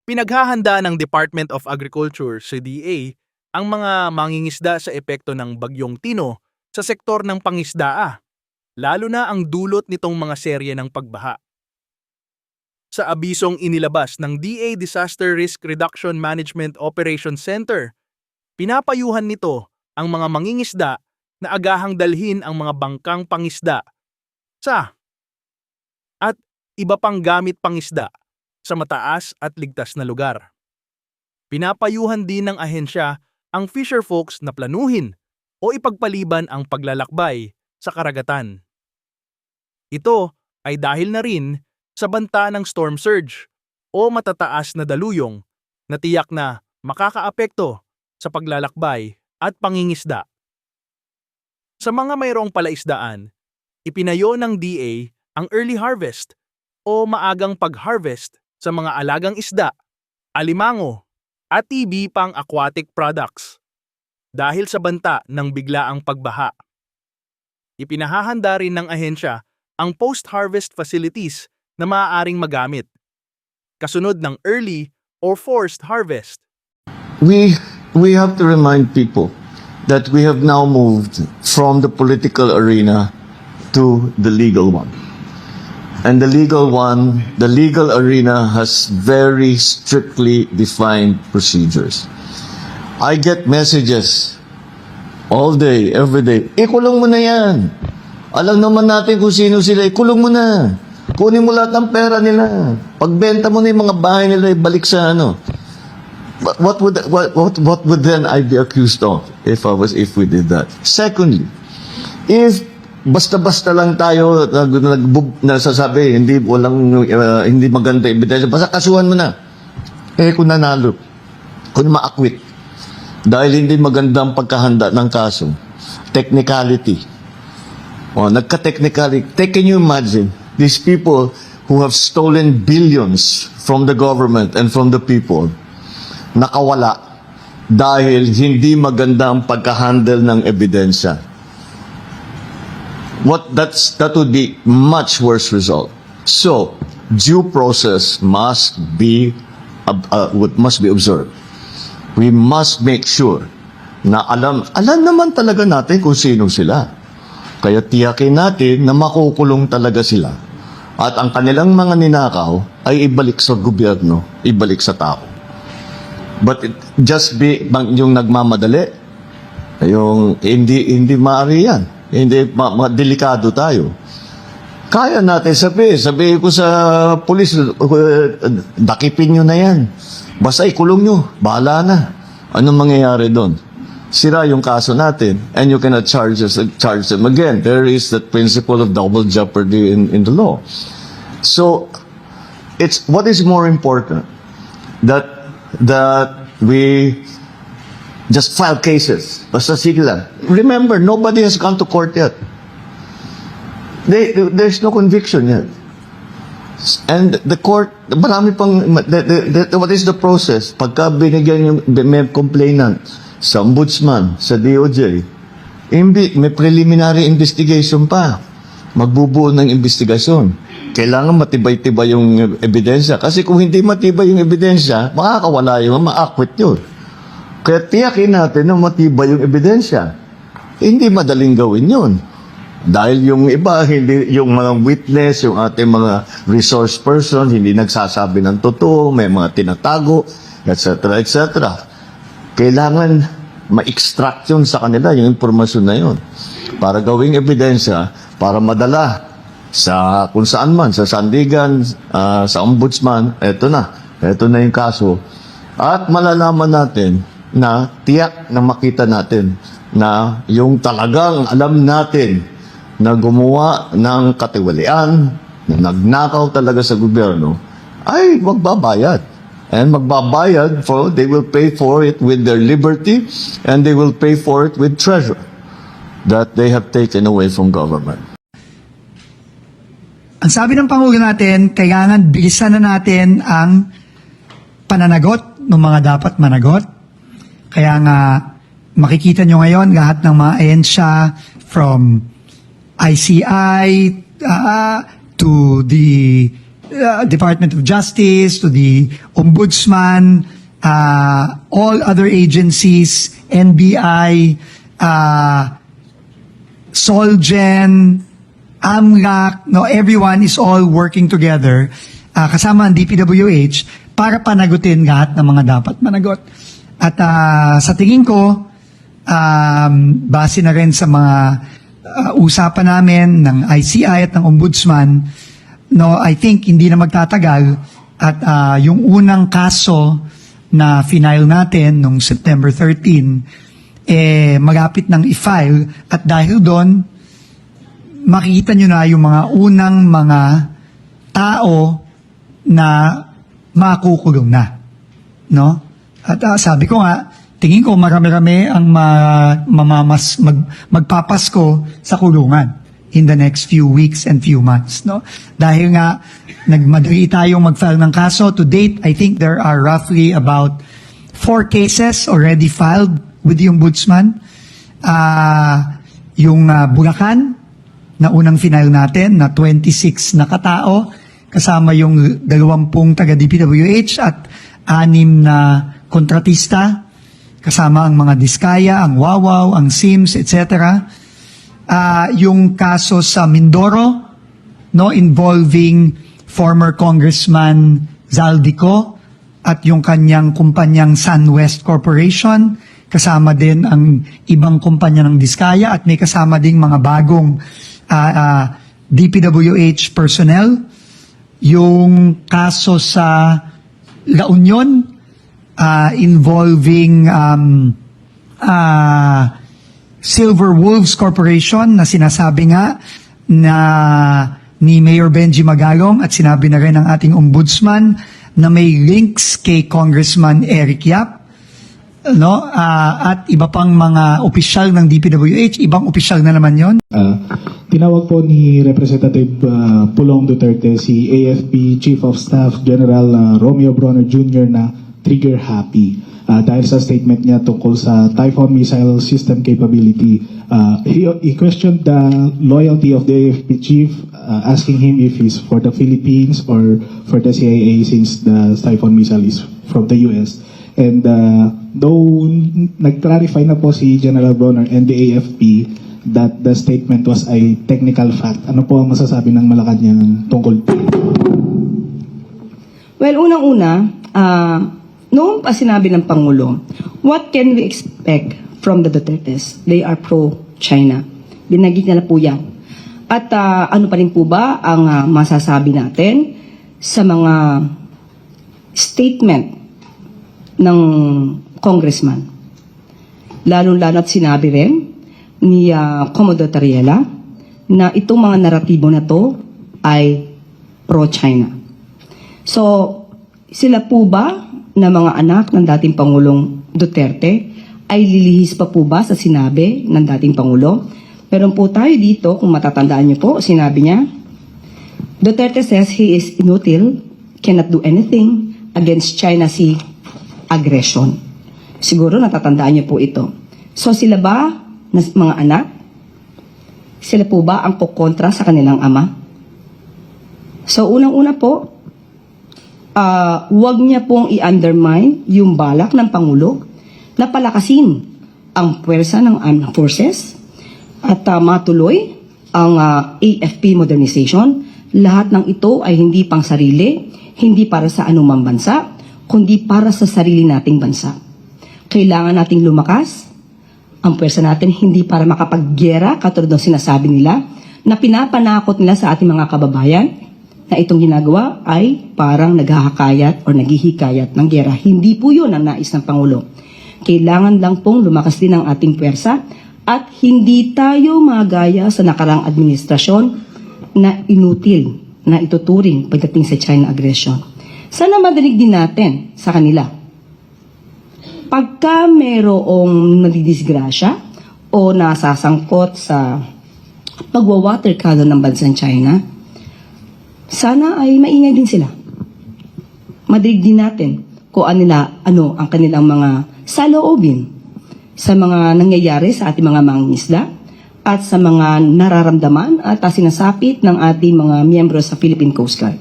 Pinaghahanda ng Department of Agriculture, CDA, ang mga mangingisda sa epekto ng Bagyong Tino sa sektor ng pangisdaa, lalo na ang dulot nitong mga serye ng pagbaha. Sa abisong inilabas ng DA Disaster Risk Reduction Management Operations Center, pinapayuhan nito ang mga mangingisda na agahang dalhin ang mga bangkang pangisda sa at iba pang gamit pangisda sa mataas at ligtas na lugar. Pinapayuhan din ng ahensya ang fisherfolks na planuhin o ipagpaliban ang paglalakbay sa karagatan. Ito ay dahil na rin sa banta ng storm surge o matataas na daluyong na tiyak na makakaapekto sa paglalakbay at pangingisda. Sa mga mayroong palaisdaan, ipinayo ng DA ang early harvest o maagang pag-harvest sa mga alagang isda, alimango, at ibi pang aquatic products dahil sa banta ng biglaang pagbaha. Ipinahahanda rin ng ahensya ang post-harvest facilities na maaaring magamit, kasunod ng early or forced harvest. We have to remind people that we have now moved from the political arena to the legal one. And the legal arena has very strictly defined procedures. I get messages all day, every day. Ikulong mo na yan. Alam naman natin kung sino sila. Ikulong mo na. Kunin mo lahat ng pera nila. Pagbenta mo na yung mga bahay nila, ibalik sa ano. What would then I be accused of if we did that? Secondly, if basta-basta lang tayo nasasabi, hindi maganda ebidensya, basta kasuhan mo na. Kung nanalo, kung maakwit, dahil hindi maganda ang pagkahanda ng kaso, technicality. Nagka-technicality. Can you imagine, these people who have stolen billions from the government and from the people, nakawala dahil hindi maganda ang pagka-handle ng ebidensya. That would be much worse result. So, due process must be observed. We must make sure na alam naman talaga natin kung sino sila. Kaya tiyakin natin na makukulong talaga sila. At ang kanilang mga ninakaw ay ibalik sa gobyerno, ibalik sa tao. But yung nagmamadali, yung hindi maaari yan. Hindi, delikado tayo. Kaya natin sabihin ko sa pulis, dakipin nyo na yan. Basta ikulong nyo, bahala na. Anong mangyayari doon? Sira yung kaso natin, and you cannot charge them again. There is that principle of double jeopardy in the law. So, what is more important? That we just file cases. Basta sige lang. Remember, nobody has gone to court yet. There's no conviction yet. And the court, marami pang, what is the process? Pagka binigyan yung may complainant sa ombudsman, sa DOJ, may preliminary investigation pa. Magbubuo ng investigasyon. Kailangan matibay-tibay yung ebidensya. Kasi kung hindi matibay yung ebidensya, makakawala yun, maakwit yun. Kaya tiyakin natin na matibay yung ebidensya. Hindi madaling gawin yun. Dahil yung iba, yung mga witness, yung ating mga resource person, hindi nagsasabi ng totoo, may mga tinatago, etc. etc. Kailangan ma-extract yun sa kanila, yung impormasyon na yun. Para gawing ebidensya, para madala sa kung saan man, sa sandigan, sa ombudsman, eto na yung kaso. At malalaman natin na tiyak na makita natin na yung talagang alam natin na gumawa ng katiwalian, na nagnakaw talaga sa gobyerno, ay magbabayad. And magbabayad they will pay for it with their liberty, and they will pay for it with treasure that they have taken away from government. Ang sabi ng Pangulo natin, kailangan bilisan na natin ang pananagot ng mga dapat managot. Kaya nga, makikita nyo ngayon lahat ng mga ahensya from ICI to the Department of Justice, to the Ombudsman, all other agencies, NBI, Solgen, AMLAC, no, everyone is all working together, kasama ang DPWH, para panagutin lahat ng mga dapat managot. At sa tingin ko, base na rin sa mga usapan namin ng ICI at ng Ombudsman, no, I think hindi na magtatagal at yung unang kaso na final natin nung September 13, magapit ng i-file at dahil doon, makikita nyo na yung mga unang mga tao na makukulong na. No? At sabi ko nga, tingin ko marami-rami ang magpapasko sa kulungan in the next few weeks and few months. No? Dahil nga, nagmadali tayong mag-file ng kaso. To date, I think there are roughly about 4 cases already filed with the Ombudsman. Yung Bulacan, na unang final natin, na 26 na katao, kasama yung 20 taga-DPWH at 6 na kontratista, kasama ang mga Diskaya, ang Wawaw, ang Sims, etc. Yung kaso sa Mindoro, no, involving former Congressman Zaldico at yung kanyang kumpanyang SunWest Corporation, kasama din ang ibang kumpanya ng Diskaya at may kasama ding mga bagong DPWH personnel. Yung kaso sa La Union involving Silver Wolves Corporation na sinasabi nga na ni Mayor Benji Magalong at sinabi na rin ng ating ombudsman na may links kay Congressman Eric Yap, no? At iba pang mga opisyal ng DPWH, ibang opisyal na naman yon. Tinawag po ni Representative Pulong Duterte si AFP Chief of Staff General Romeo Bronner Jr. na trigger happy dahil sa statement niya tungkol sa Typhoon missile system capability. He questioned the loyalty of the AFP chief, asking him if he's for the Philippines or for the CIA since the Typhoon missile is from the US. And though nag-clarify na po si General Bronner and the AFP that the statement was a technical fact, ano po ang masasabi ng Malacanang tungkol po? Well, unang-una, noong pa sinabi ng Pangulo, what can we expect from the Dutertes? They are pro-China. Binagit niya na po yan. At ano pa rin po ba ang masasabi natin sa mga statement ng congressman? Lalo-lalo at sinabi rin ni Commodore Tariela na itong mga naratibo na to ay pro-China. So, sila po ba na mga anak ng dating Pangulong Duterte ay lilihis pa po ba sa sinabi ng dating Pangulo? Meron po tayo dito, kung matatandaan niyo po, sinabi niya, Duterte says he is inutil, cannot do anything against China Sea aggression. Siguro natatandaan niyo po ito. So sila ba, na mga anak, sila po ba ang kukontra sa kanilang ama? So unang-una po, huwag niya pong i-undermine yung balak ng Pangulo na palakasin ang puwersa ng armed forces at matuloy ang AFP modernization. Lahat ng ito ay hindi pang sarili, hindi para sa anumang bansa, kundi para sa sarili nating bansa. Kailangan nating lumakas ang puwersa natin hindi para makapaggyera katulad ng sinasabi nila na pinapanakot nila sa ating mga kababayan na itong ginagawa ay parang naghahakayat o naghihikayat ng gyera. Hindi po yun ang nais ng Pangulo. Kailangan lang pong lumakas din ang ating puwersa at hindi tayo magaya sa nakarang administrasyon na inutil, na ituturing pagdating sa China aggression. Sana madinig din natin sa kanila. Pagka mayroong nadidisgrasya o nasasangkot sa pagwawater color ng bansang China, sana ay maingay din sila. Madinig din natin kung ano ang kanilang mga saloobin sa mga nangyayari sa ating mga mangingisda at sa mga nararamdaman at sinasapit ng ating mga miyembro sa Philippine Coast Guard.